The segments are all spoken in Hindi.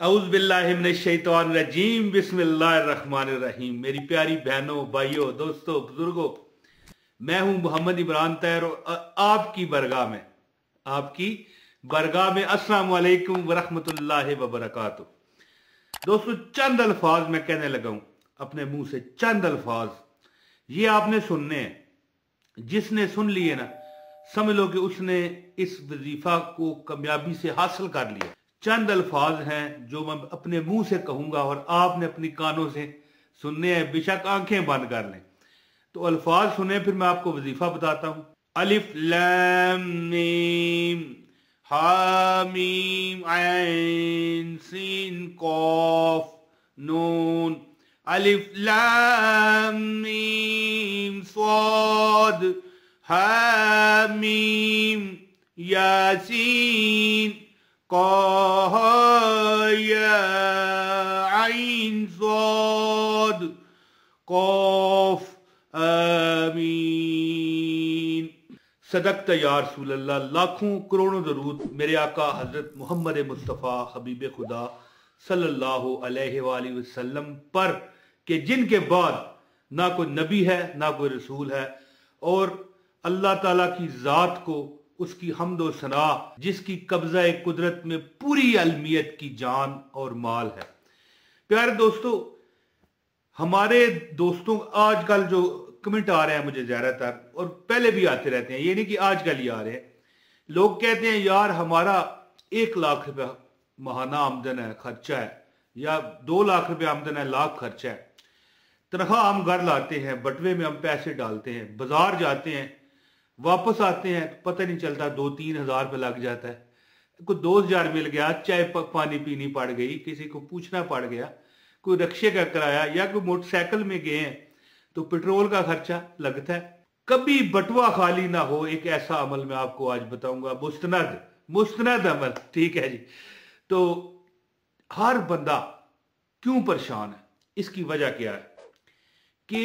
औज़ बिल्लाहि मिनश शैतानिर रजीम बिस्मिल्लाहिर रहमानिर रहीम। मेरी प्यारी बहनों, भाइयों, दोस्तों, बुजुर्गों, मैं हूं मोहम्मद इमरान तैर और आपकी बरगाह में अस्सलाम वालेकुम व रहमतुल्लाहि व बरकातुहू। दोस्तों, चंद अल्फाज मैं कहने लगा हूं अपने मुंह से, चंद अल्फाज ये आपने सुनने हैं। जिसने सुन लिए ना, समझ लो कि उसने इस वजीफा को कामयाबी से हासिल कर लिया। चंद अल्फाज हैं जो मैं अपने मुंह से कहूंगा और आपने अपनी कानों से सुनने हैं, बेशक आंखें बंद कर लें। तो अल्फाज सुने, फिर मैं आपको वजीफा बताता हूं। अलिफ लैम मीम हा मीम ऐन सीन कॉफ नून। अलिफ लैम मीम स्वाद हा मीम यासीन कह या आइन स्वाद कौफ आमीन। सदक़त या रसूल अल्लाह। लाखों करोड़ों दरूद मेरे आका हजरत मोहम्मद मुस्तफ़ा हबीब खुदा सल्लल्लाहु अलैहि वसल्लम पर, के जिनके बाद ना कोई नबी है ना कोई रसूल है, और अल्लाह ताला की ज़ात को उसकी हम्द व सना जिसकी कब्ज़ा कुदरत में पूरी अलमियत की जान और माल है। प्यारे दोस्तों, हमारे दोस्तों आजकल जो कमेंट आ रहे हैं मुझे ज्यादातर, और पहले भी आते रहते हैं, ये नहीं कि आजकल ही आ रहे हैं, लोग कहते हैं यार हमारा 1 लाख रुपया माहाना आमदन है, खर्चा है, या 2 लाख रुपया आमदन है, लाख खर्चा है। तनख्वाह हम घर लाते हैं, बटवे में हम पैसे डालते हैं, बाजार जाते हैं, वापस आते हैं, पता नहीं चलता 2-3 हजार रुपये लग जाता है। कोई 2,000 मिल गया, चाय पानी पीनी पड़ गई, किसी को पूछना पड़ गया, कोई रिक्शे का किराया, या कोई मोटरसाइकिल में गए हैं तो पेट्रोल का खर्चा लगता है। कभी बटवा खाली ना हो, एक ऐसा अमल मैं आपको आज बताऊंगा, मुस्तनद अमल। ठीक है जी। तो हर बंदा क्यों परेशान है, इसकी वजह क्या है कि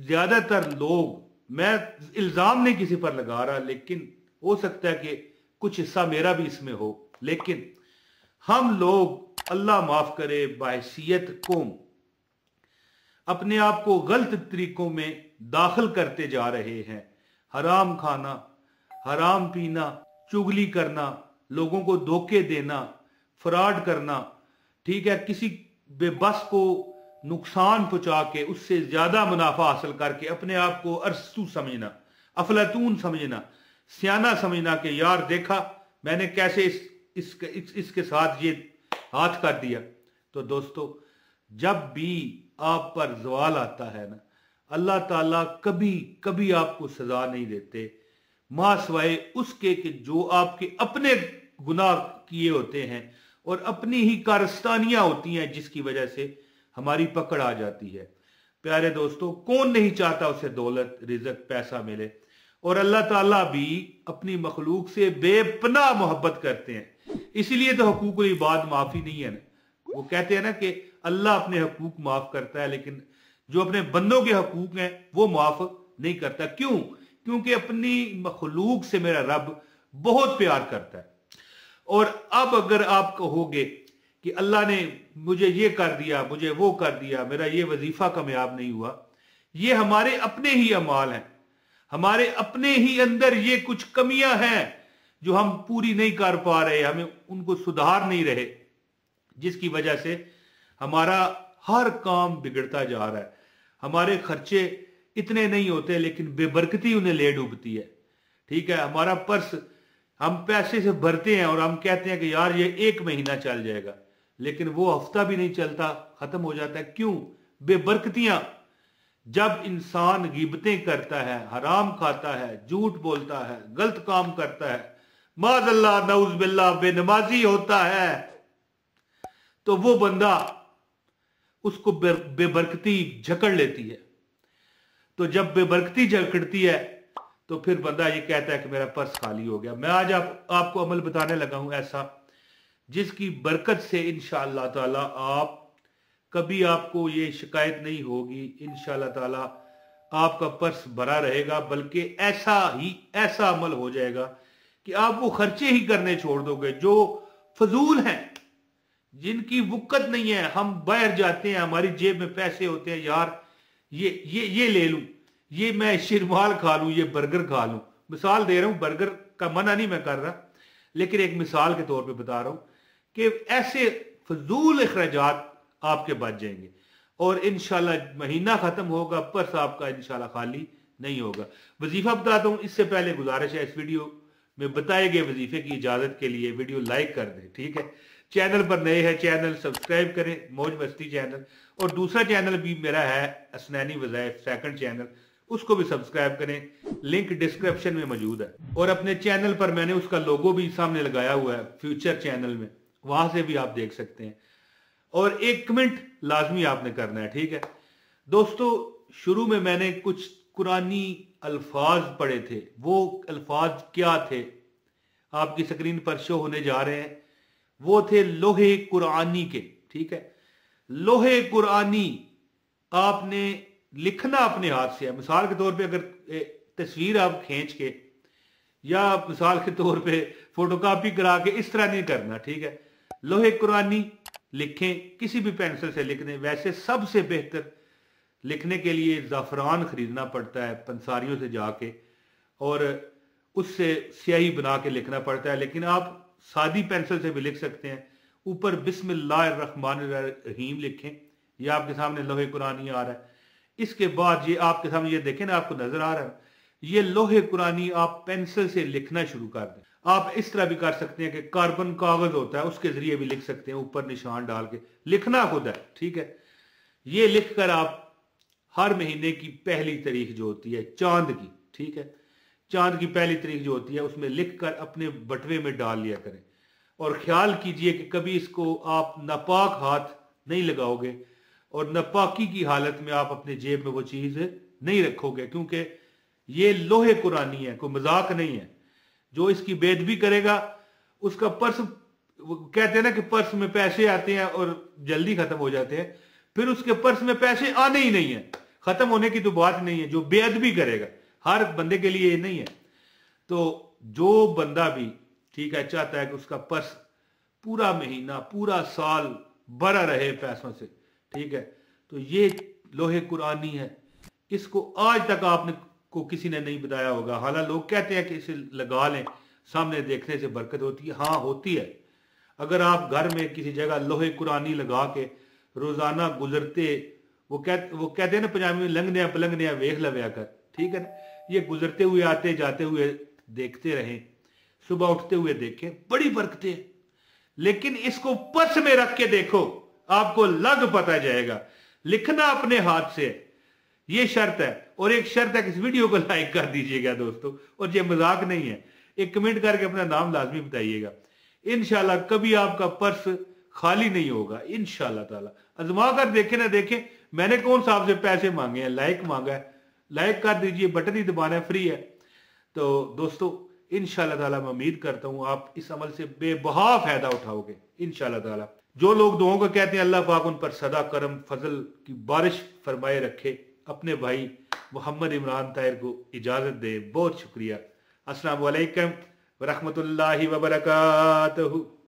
ज्यादातर लोग, मैं इल्जाम नहीं किसी पर लगा रहा, लेकिन हो सकता है कि कुछ हिस्सा मेरा भी इसमें हो, लेकिन हम लोग, अल्लाह माफ करे, बाहैसियत कौम अपने आप को गलत तरीकों में दाखिल करते जा रहे हैं। हराम खाना, हराम पीना, चुगली करना, लोगों को धोखे देना, फ्रॉड करना, ठीक है, किसी बेबस को नुकसान पहुंचा के उससे ज्यादा मुनाफा हासिल करके अपने आप को अरस्तू समझना, अफलातून समझना, सियाना समझना कि यार देखा मैंने कैसे इसके साथ ये हाथ कर दिया। तो दोस्तों, जब भी आप पर ज़वाल आता है ना, अल्लाह ताला कभी कभी आपको सजा नहीं देते, मां सिवाय उसके कि जो आपके अपने गुनाह किए होते हैं और अपनी ही कारस्तानियां होती हैं, जिसकी वजह से हमारी पकड़ आ जाती है। प्यारे दोस्तों, कौन नहीं चाहता उसे दौलत, रिज़्क, पैसा मिले, और अल्लाह ताला भी अपनी मखलूक से बेपनाह मोहब्बत करते हैं। इसीलिए तो हकूकुल इबाद माफी नहीं है ना। वो कहते हैं ना कि अल्लाह अपने हकूक माफ करता है, लेकिन जो अपने बंदों के हकूक हैं वो माफ नहीं करता। क्यों? क्योंकि अपनी मखलूक से मेरा रब बहुत प्यार करता है। और अब अगर आप कहोगे कि अल्लाह ने मुझे ये कर दिया, मुझे वो कर दिया, मेरा ये वजीफा कामयाब नहीं हुआ, ये हमारे अपने ही अमाल हैं, हमारे अपने ही अंदर ये कुछ कमियां हैं जो हम पूरी नहीं कर पा रहे, हमें उनको सुधार नहीं रहे, जिसकी वजह से हमारा हर काम बिगड़ता जा रहा है। हमारे खर्चे इतने नहीं होते, लेकिन बेबरकती उन्हें ले डूबती है। ठीक है, हमारा पर्स हम पैसे से भरते हैं और हम कहते हैं कि यार ये 1 महीना चल जाएगा, लेकिन वो हफ्ता भी नहीं चलता, खत्म हो जाता है। क्यों? बेबरकतियां। जब इंसान गिबतें करता है, हराम खाता है, झूठ बोलता है, गलत काम करता है, माज़अल्लाह नऊज़ बिल्लाह, बेनमाजी होता है, तो वो बंदा, उसको बेबरकती जकड़ लेती है। तो जब बेबरकती जकड़ती है तो फिर बंदा ये कहता है कि मेरा पर्स खाली हो गया। मैं आज आपको अमल बताने लगा हूं ऐसा, जिसकी बरकत से इंशाअल्लाह ताला कभी आपको ये शिकायत नहीं होगी। इंशाअल्लाह ताला आपका पर्स भरा रहेगा, बल्कि ऐसा अमल हो जाएगा कि आप वो खर्चे ही करने छोड़ दोगे जो फजूल हैं, जिनकी वुक्कत नहीं है, हम बाहर जाते हैं, हमारी जेब में पैसे होते हैं, यार ये ले लूं, ये मैं शिरमाल खा लूं, ये बर्गर खा लूं। मिसाल दे रहा हूं, बर्गर का मना नहीं मैं कर रहा, लेकिन एक मिसाल के तौर पे बता रहा हूं कि ऐसे फजूल अखराजात आपके बच जाएंगे और इंशाल्लाह महीना खत्म होगा, पर्स आपका इंशाल्लाह खाली नहीं होगा। वजीफा बताता हूं, इससे पहले गुजारिश है, इस वीडियो में बताए गए वजीफे की इजाजत के लिए वीडियो लाइक कर दें, ठीक है। चैनल पर नए हैं, चैनल सब्सक्राइब करें, मौज मस्ती चैनल, और दूसरा चैनल भी मेरा है असनैनी वज़ाइफ, सेकंड चैनल, उसको भी सब्सक्राइब करें, लिंक डिस्क्रिप्शन में मौजूद है। और अपने चैनल पर मैंने उसका लोगो भी सामने लगाया हुआ है, फ्यूचर चैनल में, वहां से भी आप देख सकते हैं। और एक कमेंट लाजमी आपने करना है, ठीक है दोस्तों। शुरू में मैंने कुछ कुरानी अल्फाज पढ़े थे, वो अल्फाज क्या थे आपकी स्क्रीन पर शो होने जा रहे हैं। वो थे लोहे कुरानी के, ठीक है। लोहे कुरानी आपने लिखना अपने हाथ से है। मिसाल के तौर पे अगर तस्वीर आप खींच के या मिसाल के तौर पे फोटोकॉपी करा के, इस तरह नहीं करना, ठीक है। लोहे कुरानी लिखें, किसी भी पेंसिल से लिख दें। वैसे सबसे बेहतर लिखने के लिए ज़ाफ़रान खरीदना पड़ता है पंसारियों से जाके, और उससे स्याही बना के लिखना पड़ता है, लेकिन आप सादी पेंसिल से भी लिख सकते हैं। ऊपर बिस्मिल्लाहिर्रहमानिर्रहीम लिखें, ये आपके सामने लोहे कुरानी आ रहा है। इसके बाद ये आपके सामने, ये देखें ना, आपको नजर आ रहा है, ये लोहे कुरानी आप पेंसिल से लिखना शुरू कर दें। आप इस तरह भी कर सकते हैं कि कार्बन कागज होता है, उसके जरिए भी लिख सकते हैं, ऊपर निशान डाल के। लिखना खुद है, ठीक है। ये लिखकर आप हर महीने की पहली तारीख जो होती है चांद की, ठीक है, चांद की पहली तारीख जो होती है, उसमें लिखकर अपने बटवे में डाल लिया करें। और ख्याल कीजिए कि कभी इसको आप नापाक हाथ नहीं लगाओगे, और नापाकी की हालत में आप अपने जेब में वो चीज नहीं रखोगे, क्योंकि ये लोहे कुरानी है, कोई मजाक नहीं है। जो इसकी बेदबी करेगा उसका पर्स, वो कहते हैं ना कि पर्स में पैसे आते हैं और जल्दी खत्म हो जाते हैं, फिर उसके पर्स में पैसे आने ही नहीं है, खत्म होने की तो बात नहीं है। जो बेअदबी करेगा, हर बंदे के लिए ये नहीं है। तो जो बंदा भी, ठीक है, चाहता है कि उसका पर्स पूरा महीना, पूरा साल भरा रहे पैसों से, ठीक है, तो ये लोहे कुरानी है। इसको आज तक आपने को किसी ने नहीं बताया होगा। हालांकि लोग कहते हैं कि इसे लगा लें, सामने देखने से बरकत होती है। हाँ, होती है। अगर आप घर में किसी जगह लोहे कुरानी लगा के रोजाना गुजरते, वो कहते हैं ना पंजाबी में, लंघने पलंघने वेख लव्या कर, ठीक है ना। ये गुजरते हुए, आते जाते हुए देखते रहें, सुबह उठते हुए देखें, बड़ी बरकतें हैं। लेकिन इसको पर्स में रख के देखो, आपको लग पता जाएगा। लिखना अपने हाथ से, ये शर्त है। और एक शर्त है कि इस वीडियो को लाइक कर दीजिएगा दोस्तों, और ये मजाक नहीं है। एक कमेंट करके अपना नाम लाजमी बताइएगा। इंशाल्लाह कभी आपका पर्स खाली नहीं होगा, इंशाल्लाह ताला। आजमा कर देखे ना देखे, मैंने कौन सा आपसे पैसे मांगे हैं, लाइक मांगा है। लाइक कर दीजिए, बटन ही दबाना है, फ्री है। तो दोस्तों इंशाल्लाह ताला मैं उम्मीद करता हूं आप इस अमल से बेबहा फायदा उठाओगे इंशाल्लाह ताला। जो लोग दुआओं को कहते हैं, अल्लाह पाक उन पर सदा करम फजल की बारिश फरमाए रखे। अपने भाई मोहम्मद इमरान ताहिर को इजाजत दे। बहुत शुक्रिया। अस्सलाम वालेकुम व रहमतुल्लाहि व बरकातहू।